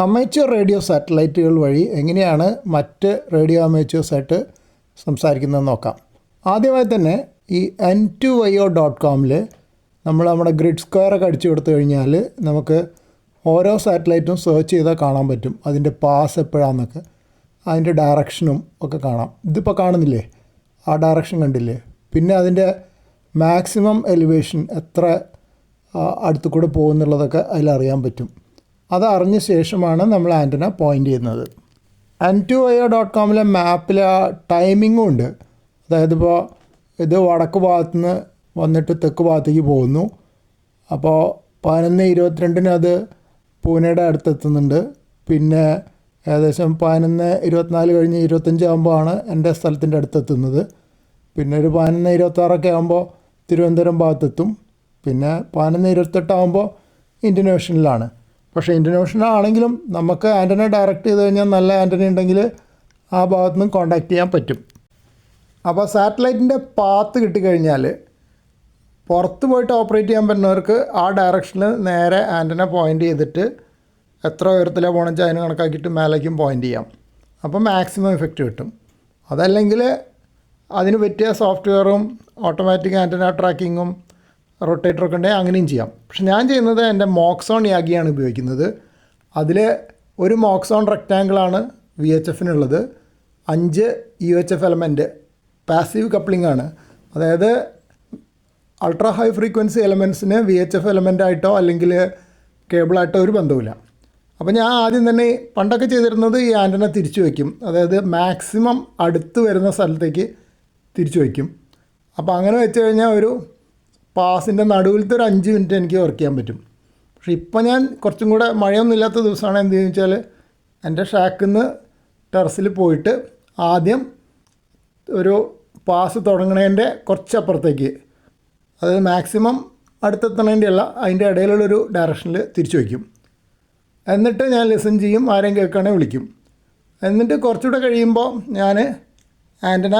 Amateur radio സാറ്റലൈറ്റുകൾ വഴി എങ്ങനെയാണ് മറ്റ് റേഡിയോ അമേച്വേഴ്സായിട്ട് സംസാരിക്കുന്നതെന്ന് നോക്കാം. ആദ്യമായി തന്നെ ഈ n2io.com നമ്മൾ നമ്മുടെ ഗ്രിഡ് സ്ക്വയറൊക്കെ അടിച്ചു കൊടുത്തു കഴിഞ്ഞാൽ നമുക്ക് ഓരോ സാറ്റലൈറ്റും സെർച്ച് ചെയ്താൽ കാണാൻ പറ്റും. അതിൻ്റെ പാസ് എപ്പോഴാണെന്നൊക്കെ അതിൻ്റെ ഡയറക്ഷനും ഒക്കെ കാണാം. ഇതിപ്പോൾ കാണുന്നില്ലേ, ആ ഡയറക്ഷൻ കണ്ടില്ലേ. പിന്നെ അതിൻ്റെ മാക്സിമം എലിവേഷൻ എത്ര അടുത്തു കൂടെ പോകുന്നുള്ളതൊക്കെ അതിലറിയാൻ പറ്റും. അതറിഞ്ഞ ശേഷമാണ് നമ്മൾ ആൻറ്റന പോയിൻ്റ് ചെയ്യുന്നത്. n2io.com മാപ്പിൽ ആ ടൈമിങ്ങും ഉണ്ട്. അതായത് ഇപ്പോൾ ഇത് വടക്ക് ഭാഗത്തുനിന്ന് വന്നിട്ട് തെക്ക് ഭാഗത്തേക്ക് പോകുന്നു. അപ്പോൾ 11:22 അത് പൂനെയുടെ അടുത്തെത്തുന്നുണ്ട്. പിന്നെ ഏകദേശം 11:24 കഴിഞ്ഞ് 25 ആകുമ്പോഴാണ് എൻ്റെ സ്ഥലത്തിൻ്റെ അടുത്തെത്തുന്നത്. പിന്നെ ഒരു 11:26 ആകുമ്പോൾ തിരുവനന്തപുരം ഭാഗത്തെത്തും. പിന്നെ 11:28 ആകുമ്പോൾ ഇന്ത്യൻ ഓഷനിലാണ്. പക്ഷേ ഇന്ത്യൻ ഓഷനാണെങ്കിലും നമുക്ക് ആൻറ്റന ഡയറക്റ്റ് ചെയ്ത് കഴിഞ്ഞാൽ നല്ല ആൻറ്റന ഉണ്ടെങ്കിൽ ആ ഭാഗത്തു നിന്ന് കോൺടാക്റ്റ് ചെയ്യാൻ പറ്റും. അപ്പോൾ സാറ്റലൈറ്റിൻ്റെ പാത്ത് കിട്ടിക്കഴിഞ്ഞാൽ പുറത്ത് പോയിട്ട് ഓപ്പറേറ്റ് ചെയ്യാൻ പറ്റുന്നവർക്ക് ആ ഡയറക്ഷനിൽ നേരെ ആൻറ്റന പോയിൻ്റ് ചെയ്തിട്ട് എത്ര ഉയരത്തിലാണ് പോകണമെന്ന് വെച്ചാൽ അതിന് കണക്കാക്കിയിട്ട് മേലേക്കും പോയിൻ്റ് ചെയ്യാം. അപ്പോൾ മാക്സിമം എഫക്റ്റ് കിട്ടും. അതല്ലെങ്കിൽ അതിന് പറ്റിയ സോഫ്റ്റ്വെയറും ഓട്ടോമാറ്റിക് ആൻറ്റന ട്രാക്കിങ്ങും റൊട്ടേറ്ററൊക്കെ ഉണ്ടെങ്കിൽ അങ്ങനെയും ചെയ്യാം. പക്ഷെ ഞാൻ ചെയ്യുന്നത് എൻ്റെ മോക്സോൺ യാഗിയാണ് ഉപയോഗിക്കുന്നത്. അതിൽ ഒരു മോക്സോൺ റെക്റ്റാങ്കിളാണ് VHFനുള്ളത്. 5 UHF എലമെൻറ്റ് പാസീവ് കപ്ലിംഗ് ആണ്. അതായത് അൾട്രാ ഹൈ ഫ്രീക്വൻസി എലമെൻറ്റ്സിന് VHF എലമെൻ്റായിട്ടോ അല്ലെങ്കിൽ കേബിളായിട്ടോ ഒരു ബന്ധവുമില്ല. അപ്പോൾ ഞാൻ ആദ്യം തന്നെ പണ്ടൊക്കെ ചെയ്തിരുന്നത് ഈ ആൻറ്റന തിരിച്ചു വയ്ക്കും. അതായത് മാക്സിമം അടുത്ത് വരുന്ന സ്ഥലത്തേക്ക് തിരിച്ചു വയ്ക്കും. അപ്പോൾ അങ്ങനെ വെച്ച് കഴിഞ്ഞാൽ ഒരു പാസിൻ്റെ നടുവിലത്തെ ഒരു 5 മിനിറ്റ് എനിക്ക് വർക്ക് ചെയ്യാൻ പറ്റും. പക്ഷേ ഇപ്പോൾ ഞാൻ കുറച്ചും കൂടെ മഴയൊന്നും ഇല്ലാത്ത ദിവസമാണ് എന്ത് ചെയ്യുന്നത് വെച്ചാൽ എൻ്റെ ഷാക്കിൽ നിന്ന് ടെറസിൽ പോയിട്ട് ആദ്യം ഒരു പാസ് തുടങ്ങണതിൻ്റെ കുറച്ചപ്പുറത്തേക്ക്, അതായത് മാക്സിമം അടുത്തെത്തണതിൻ്റെ അല്ല, അതിൻ്റെ ഇടയിലുള്ളൊരു ഡയറക്ഷനിൽ തിരിച്ചു വയ്ക്കും. എന്നിട്ട് ഞാൻ ലിസൺ ചെയ്യും, ആരെയും കേൾക്കുകയാണെങ്കിൽ വിളിക്കും. എന്നിട്ട് കുറച്ചുകൂടെ കഴിയുമ്പോൾ ഞാൻ ആൻറ്റന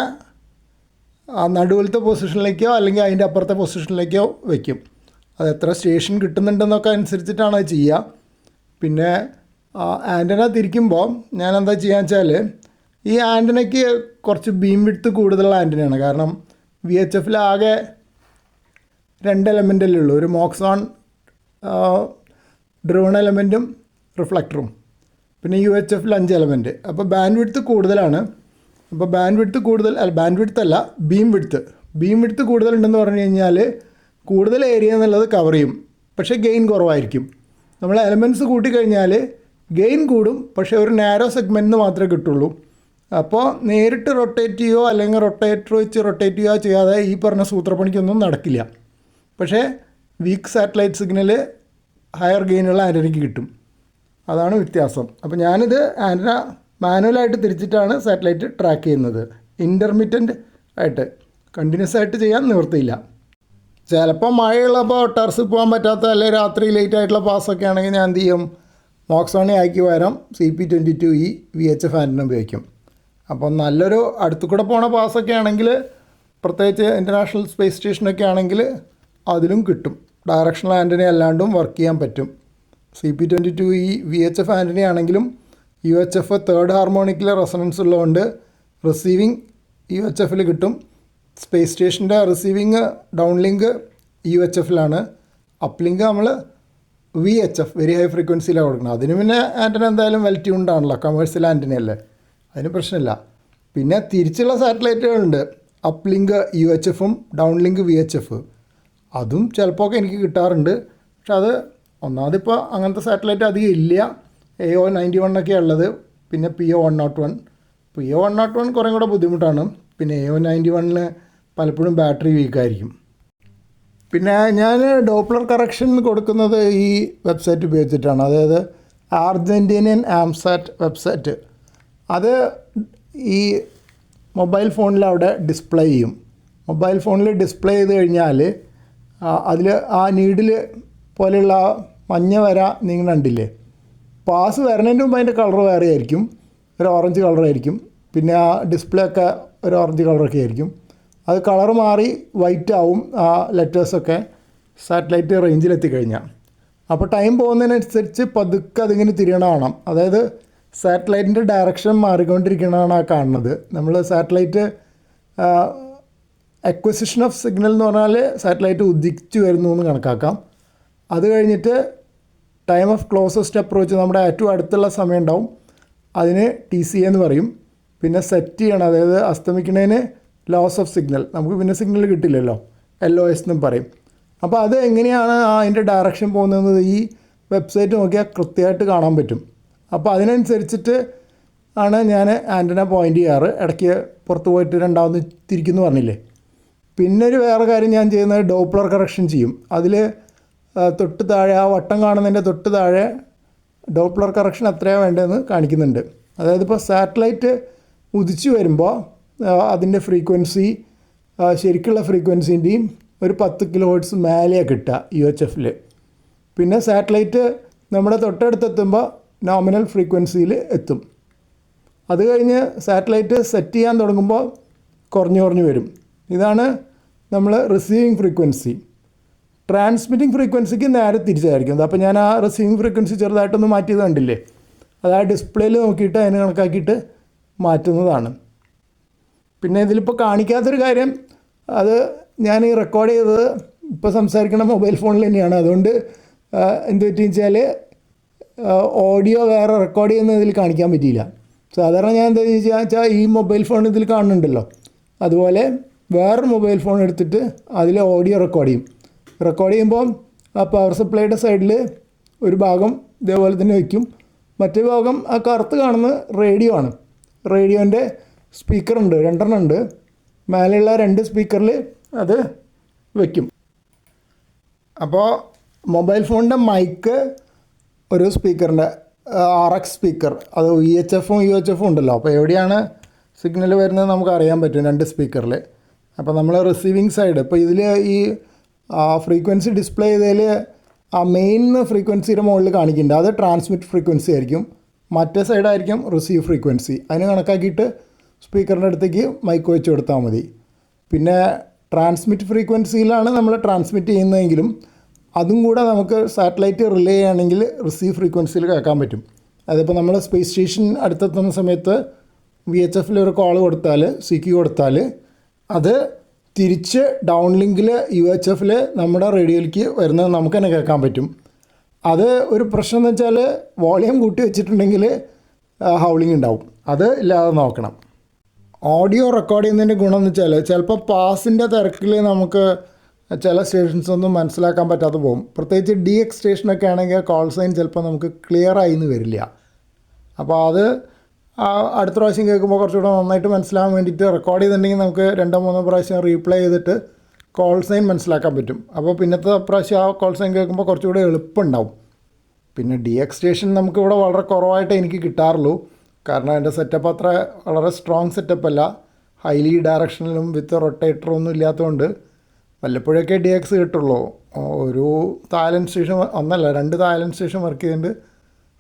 ആ നടുവിലത്തെ പൊസിഷനിലേക്കോ അല്ലെങ്കിൽ അതിൻ്റെ അപ്പുറത്തെ പൊസിഷനിലേക്കോ വയ്ക്കും. അത് എത്ര സ്റ്റേഷൻ കിട്ടുന്നുണ്ടെന്നൊക്കെ അനുസരിച്ചിട്ടാണ് അത് ചെയ്യുക. പിന്നെ ആൻറ്റന തിരിക്കുമ്പോൾ ഞാൻ എന്താ ചെയ്യുക വെച്ചാൽ ഈ ആൻറ്റനയ്ക്ക് കുറച്ച് ബീം വിഡ്ത്ത് കൂടുതലുള്ള ആൻറ്റനയാണ്. കാരണം VHF ആകെ 2 എലമെൻ്റല്ലേ ഉള്ളൂ, ഒരു മോക്സോൺ ഡ്രിവൺ എലമെൻറ്റും റിഫ്ലക്ടറും. പിന്നെ UHF 5 എലമെൻറ്റ്. അപ്പോൾ ബാൻഡ് വിഡ്ത്ത് കൂടുതലാണ്. അപ്പോൾ ബാൻഡ് വിഡ്ത്ത് അല്ല ബീം വിഡ്ത്ത് കൂടുതലുണ്ടെന്ന് പറഞ്ഞു കഴിഞ്ഞാൽ കൂടുതൽ ഏരിയ എന്നുള്ളത് കവർ ചെയ്യും, പക്ഷേ ഗെയിൻ കുറവായിരിക്കും. നമ്മൾ എലമെൻറ്റ്സ് കൂട്ടിക്കഴിഞ്ഞാൽ ഗെയിൻ കൂടും, പക്ഷേ ഒരു നാരോ സെഗ്മെൻറ്റിന് മാത്രമേ കിട്ടുള്ളൂ. അപ്പോൾ നേരിട്ട് റൊട്ടേറ്റ് ചെയ്യുകയോ അല്ലെങ്കിൽ റൊട്ടേറ്റർ വെച്ച് റൊട്ടേറ്റ് ചെയ്യുകയോ ചെയ്യാതെ ഈ പറഞ്ഞ സൂത്രപ്പണിക്കൊന്നും നടക്കില്ല. പക്ഷേ വീക്ക് സാറ്റലൈറ്റ് സിഗ്നൽ ഹയർ ഗെയിനുള്ള ആൻറ്റനയ്ക്ക് കിട്ടും. അതാണ് വ്യത്യാസം. അപ്പോൾ ഞാനിത് ആൻറ്റന മാനുവലായിട്ട് തിരിച്ചിട്ടാണ് സാറ്റലൈറ്റ് ട്രാക്ക് ചെയ്യുന്നത്. ഇൻ്റർമിറ്റൻ്റ് ആയിട്ട്, കണ്ടിന്യൂസ് ആയിട്ട് ചെയ്യാൻ നിവൃത്തിയില്ല. ചിലപ്പോൾ മഴയുള്ളപ്പോൾ ടെറസിൽ പോകാൻ പറ്റാത്ത അല്ലെങ്കിൽ രാത്രി ലേറ്റ് ആയിട്ടുള്ള പാസ്സൊക്കെ ആണെങ്കിൽ ഞാൻ എന്ത് ചെയ്യും, മോക്സോണി ആക്കി പകരം CP22E VHF ആൻറ്റന ഉപയോഗിക്കും. അപ്പോൾ നല്ലൊരു അടുത്തു കൂടെ പോണ പാസ്സൊക്കെ ആണെങ്കിൽ, പ്രത്യേകിച്ച് ഇൻ്റർനാഷണൽ സ്പേസ് സ്റ്റേഷനൊക്കെ ആണെങ്കിൽ അതിലും കിട്ടും. ഡയറക്ഷണൽ ആൻറ്റന അല്ലാണ്ടും വർക്ക് ചെയ്യാൻ പറ്റും. CP22E VHF ആൻറ്റന ആണെങ്കിലും UHF തേർഡ് ഹാർമോണിക്കിൽ റെസൊണൻസ് ഉള്ളതുകൊണ്ട് റിസീവിങ് UHFൽ കിട്ടും. സ്പേസ് സ്റ്റേഷൻ്റെ റിസീവിങ് ഡൗൺ ലിങ്ക് UHFലാണ്, അപ്പ് ലിങ്ക് നമ്മൾ VHF വെരി ഹൈ ഫ്രീക്വൻസിയിലാണ് കൊടുക്കണം. അതിന് പിന്നെ ആൻറ്റന എന്തായാലും വെൽ ട്യൂൺഡ് ആണല്ലോ, കമേഴ്ഷ്യൽ ആൻറ്റനയല്ലേ, അതിന് പ്രശ്നമില്ല. പിന്നെ തിരിച്ചുള്ള സാറ്റലൈറ്റുകളുണ്ട്, അപ്പ് ലിങ്ക് UHFും ഡൗൺ ലിങ്ക് VHF. അതും ചിലപ്പോൾ എനിക്ക് കിട്ടാറുണ്ട്. പക്ഷെ അത് ഒന്നാമതിപ്പോൾ അങ്ങനത്തെ സാറ്റലൈറ്റ് അധികം ഇല്ല. AO91 ഒക്കെ ഉള്ളത്. പിന്നെ PO101 കുറേ കൂടെ ബുദ്ധിമുട്ടാണ്. പിന്നെ AO91 പലപ്പോഴും ബാറ്ററി വീക്കായിരിക്കും. പിന്നെ ഞാൻ ഡോപ്ലർ കറക്ഷൻ കൊടുക്കുന്നത് ഈ വെബ്സൈറ്റ് ഉപയോഗിച്ചിട്ടാണ്. അതായത് അർജൻറ്റീനിയൻ ആംസാറ്റ് വെബ്സൈറ്റ്. അത് ഈ മൊബൈൽ ഫോണിൽ അവിടെ ഡിസ്പ്ലേ ചെയ്യും. മൊബൈൽ ഫോണിൽ ഡിസ്പ്ലേ ചെയ്ത് കഴിഞ്ഞാൽ അതിൽ ആ നീഡിൽ പോലെയുള്ള മഞ്ഞ വര നിങ്ങൾ കണ്ടില്ലേ, പാസ് വരുന്നതിന് മുമ്പ് അതിൻ്റെ കളർ വേറെ ആയിരിക്കും, ഒരു ഓറഞ്ച് കളറായിരിക്കും. പിന്നെ ആ ഡിസ്പ്ലേ ഒക്കെ ഒരു ഓറഞ്ച് കളറൊക്കെ ആയിരിക്കും. അത് കളർ മാറി വൈറ്റ് ആവും ആ ലെറ്റേഴ്സൊക്കെ സാറ്റലൈറ്റ് റേഞ്ചിലെത്തിക്കഴിഞ്ഞാൽ. അപ്പോൾ ടൈം പോകുന്നതിനനുസരിച്ച് പതുക്കെ അതിങ്ങനെ തിരിയണ കാണാം. അതായത് സാറ്റലൈറ്റിൻ്റെ ഡയറക്ഷൻ മാറിക്കൊണ്ടിരിക്കണതാണ് ആ കാണുന്നത്. നമ്മൾ സാറ്റലൈറ്റ് അക്വസിഷൻ ഓഫ് സിഗ്നൽ എന്ന് പറഞ്ഞാൽ സാറ്റലൈറ്റ് ഉദിച്ചു വരുന്നു എന്ന് കണക്കാക്കാം. അത് കഴിഞ്ഞിട്ട് ടൈം ഓഫ് ക്ലോസസ്റ്റ് അപ്രോച്ച്, നമ്മുടെ ഏറ്റവും അടുത്തുള്ള സമയം ഉണ്ടാവും, അതിന് TCA എന്ന് പറയും. പിന്നെ സെറ്റ് ചെയ്യണം, അതായത് അസ്തമിക്കുന്നതിന് ലോസ് ഓഫ് സിഗ്നൽ, നമുക്ക് പിന്നെ സിഗ്നൽ കിട്ടില്ലല്ലോ, LOS എന്നും പറയും. അപ്പോൾ അത് എങ്ങനെയാണ് അതിൻ്റെ ഡയറക്ഷൻ പോകുന്നത് ഈ വെബ്സൈറ്റ് നോക്കിയാൽ കൃത്യമായിട്ട് കാണാൻ പറ്റും. അപ്പോൾ അതിനനുസരിച്ചിട്ട് ആണ് ഞാൻ ആൻറ്റന പോയിൻ്റ് ചെയ്യാറ്. ഇടയ്ക്ക് പുറത്ത് പോയിട്ട് രണ്ടാമത് തിരിക്കുന്നു പറഞ്ഞില്ലേ. പിന്നെ ഒരു വേറെ കാര്യം ഞാൻ ചെയ്യുന്നത് ഡോപ്ലർ കറക്ഷൻ ചെയ്യും. അതിൽ തൊട്ട് താഴെ ആ വട്ടം കാണുന്നതിൻ്റെ തൊട്ട് താഴെ ഡോപ്ലർ കറക്ഷൻ എത്രയാണ് വേണ്ടതെന്ന് കാണിക്കുന്നുണ്ട്. അതായത് ഇപ്പോൾ സാറ്റലൈറ്റ് ഉദിച്ചു വരുമ്പോൾ അതിൻ്റെ ഫ്രീക്വൻസി ശരിക്കുള്ള ഫ്രീക്വൻസിൻ്റെയും ഒരു 10 kHz മേലെയാണ് കിട്ടുക UHF-ൽ. പിന്നെ സാറ്റലൈറ്റ് നമ്മുടെ തൊട്ടടുത്തെത്തുമ്പോൾ നോമിനൽ ഫ്രീക്വൻസിയിൽ എത്തും. അത് കഴിഞ്ഞ് സാറ്റലൈറ്റ് സെറ്റ് ചെയ്യാൻ തുടങ്ങുമ്പോൾ കുറഞ്ഞു വരും. ഇതാണ് നമ്മൾ റിസീവിങ് ഫ്രീക്വൻസി. ട്രാൻസ്മിറ്റിംഗ് ഫ്രീക്വൻസിക്ക് നേരെ തിരിച്ചായിരിക്കും. അപ്പോൾ ഞാൻ ആ റിസീവിങ് ഫ്രീക്വൻസി ചെറുതായിട്ടൊന്ന് മാറ്റിയത് കണ്ടില്ലേ, അത് ആ ഡിസ്പ്ലേയിൽ നോക്കിയിട്ട് അതിന് കണക്കാക്കിയിട്ട് മാറ്റുന്നതാണ്. പിന്നെ ഇതിലിപ്പോൾ കാണിക്കാത്തൊരു കാര്യം, അത് ഞാൻ ഈ റെക്കോർഡ് ചെയ്തത് ഇപ്പോൾ സംസാരിക്കുന്ന മൊബൈൽ ഫോണിൽ തന്നെയാണ്. അതുകൊണ്ട് എന്ത് പറ്റിയെന്ന് വെച്ചാൽ ഓഡിയോ വേറെ റെക്കോർഡ് ചെയ്യുന്നത് ഇതിൽ കാണിക്കാൻ പറ്റിയില്ല. സാധാരണ ഞാൻ എന്താ വെച്ചാൽ ഈ മൊബൈൽ ഫോൺ ഇതിൽ കാണുന്നുണ്ടല്ലോ, അതുപോലെ വേറൊരു മൊബൈൽ ഫോൺ എടുത്തിട്ട് അതിൽ ഓഡിയോ റെക്കോർഡ് ചെയ്യും. റെക്കോർഡ് ചെയ്യുമ്പോൾ ആ പവർ സപ്ലൈയുടെ സൈഡിൽ ഒരു ഭാഗം ഇതേപോലെ തന്നെ വയ്ക്കും, മറ്റേ ഭാഗം ആ കറുത്ത് കാണുന്ന റേഡിയോ ആണ്. റേഡിയോൻ്റെ സ്പീക്കറുണ്ട്, 2 ഉണ്ട്. മേലെയുള്ള 2 സ്പീക്കറിൽ അത് വയ്ക്കും. അപ്പോൾ മൊബൈൽ ഫോണിൻ്റെ മൈക്ക് ഒരു സ്പീക്കറിൻ്റെ RX സ്പീക്കർ, അത് VHF-ഉം UHF-ഉം ഉണ്ടല്ലോ. അപ്പോൾ എവിടെയാണ് സിഗ്നൽ വരുന്നത് നമുക്ക് അറിയാൻ പറ്റും 2 സ്പീക്കറിൽ. അപ്പോൾ നമ്മൾ റിസീവിങ് സൈഡ്, ഇപ്പോൾ ഇതിൽ ഈ ഫ്രീക്വൻസി ഡിസ്പ്ലേ ചെയ്തതിൽ ആ മെയിൻ ഫ്രീക്വൻസിയുടെ മുകളിൽ കാണിക്കുന്നുണ്ട്, അത് ട്രാൻസ്മിറ്റ് ഫ്രീക്വൻസി ആയിരിക്കും. മറ്റേ സൈഡായിരിക്കും റിസീവ് ഫ്രീക്വൻസി. അതിന് കണക്കാക്കിയിട്ട് സ്പീക്കറിൻ്റെ അടുത്തേക്ക് മൈക്ക് വെച്ച് കൊടുത്താൽ മതി. പിന്നെ ട്രാൻസ്മിറ്റ് ഫ്രീക്വൻസിയിലാണ് നമ്മൾ ട്രാൻസ്മിറ്റ് ചെയ്യുന്നതെങ്കിലും അതും കൂടെ നമുക്ക് സാറ്റലൈറ്റ് റിലേ ചെയ്യുകയാണെങ്കിൽ റിസീവ് ഫ്രീക്വൻസിയിൽ കേൾക്കാൻ പറ്റും. അതിപ്പോൾ നമ്മൾ സ്പേസ് സ്റ്റേഷൻ അടുത്തെത്തുന്ന സമയത്ത് VHF-ൽ ഒരു കോൾ കൊടുത്താൽ, CQ കൊടുത്താൽ അത് തിരിച്ച് ഡൗൺ ലിങ്കിൽ UHF-ൽ നമ്മുടെ റേഡിയോയിലേക്ക് വരുന്നത് നമുക്ക് തന്നെ കേൾക്കാൻ പറ്റും. അത് ഒരു പ്രശ്നം എന്ന് വെച്ചാൽ വോളിയം കൂട്ടി വെച്ചിട്ടുണ്ടെങ്കിൽ ഹൗളിംഗ് ഉണ്ടാവും, അത് ഇല്ലാതെ നോക്കണം. ഓഡിയോ റെക്കോർഡ് ചെയ്യുന്നതിൻ്റെ ഗുണം എന്ന് വെച്ചാൽ ചിലപ്പോൾ പാസിൻ്റെ തിരക്കിൽ നമുക്ക് ചില സ്റ്റേഷൻസ് ഒന്നും മനസ്സിലാക്കാൻ പറ്റാതെ പോകും. പ്രത്യേകിച്ച് DX സ്റ്റേഷനൊക്കെ ആണെങ്കിൽ കോൾ സൈൻ ചിലപ്പോൾ നമുക്ക് ക്ലിയർ ആയിന്ന് വരില്ല. അപ്പോൾ അത് അടുത്ത പ്രാവശ്യം കേൾക്കുമ്പോൾ കുറച്ചുകൂടെ നന്നായിട്ട് മനസ്സിലാകാൻ വേണ്ടിയിട്ട് റെക്കോർഡ് ചെയ്തിട്ടുണ്ടെങ്കിൽ നമുക്ക് 2-3 പ്രാവശ്യം റീപ്ലേ ചെയ്തിട്ട് കോൾ സൈൻ മനസ്സിലാക്കാൻ പറ്റും. അപ്പോൾ പിന്നത്തെ പ്രാവശ്യം ആ കോൾ സൈൻ കേൾക്കുമ്പോൾ കുറച്ചുകൂടെ എളുപ്പമുണ്ടാവും. പിന്നെ DX സ്റ്റേഷൻ നമുക്കിവിടെ വളരെ കുറവായിട്ടേ എനിക്ക് കിട്ടാറുള്ളൂ. കാരണം എൻ്റെ സെറ്റപ്പ് അത്ര വളരെ സ്ട്രോങ് സെറ്റപ്പല്ല, ഹൈലി ഡയറക്ഷനിലും വിത്ത് റൊട്ടേറ്ററും ഒന്നും ഇല്ലാത്തതുകൊണ്ട് വല്ലപ്പോഴൊക്കെ DX കിട്ടുള്ളൂ. ഒരു Thailand station, 2 Thailand station work ചെയ്തിട്ടുണ്ട്,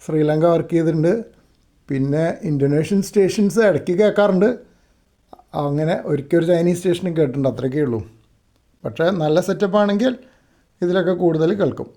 ശ്രീലങ്ക വർക്ക് ചെയ്തിട്ടുണ്ട്, പിന്നെ ഇന്തോനേഷ്യൻ സ്റ്റേഷൻസ് ഇടയ്ക്ക് കേൾക്കാറുണ്ട്. അങ്ങനെ ഒരിക്കൽ ഒരു ചൈനീസ് സ്റ്റേഷനും കേട്ടിട്ടുണ്ട്, അത്രയൊക്കെ ഉള്ളൂ. പക്ഷേ നല്ല സെറ്റപ്പാണെങ്കിൽ ഇതിലൊക്കെ കൂടുതൽ കേൾക്കും.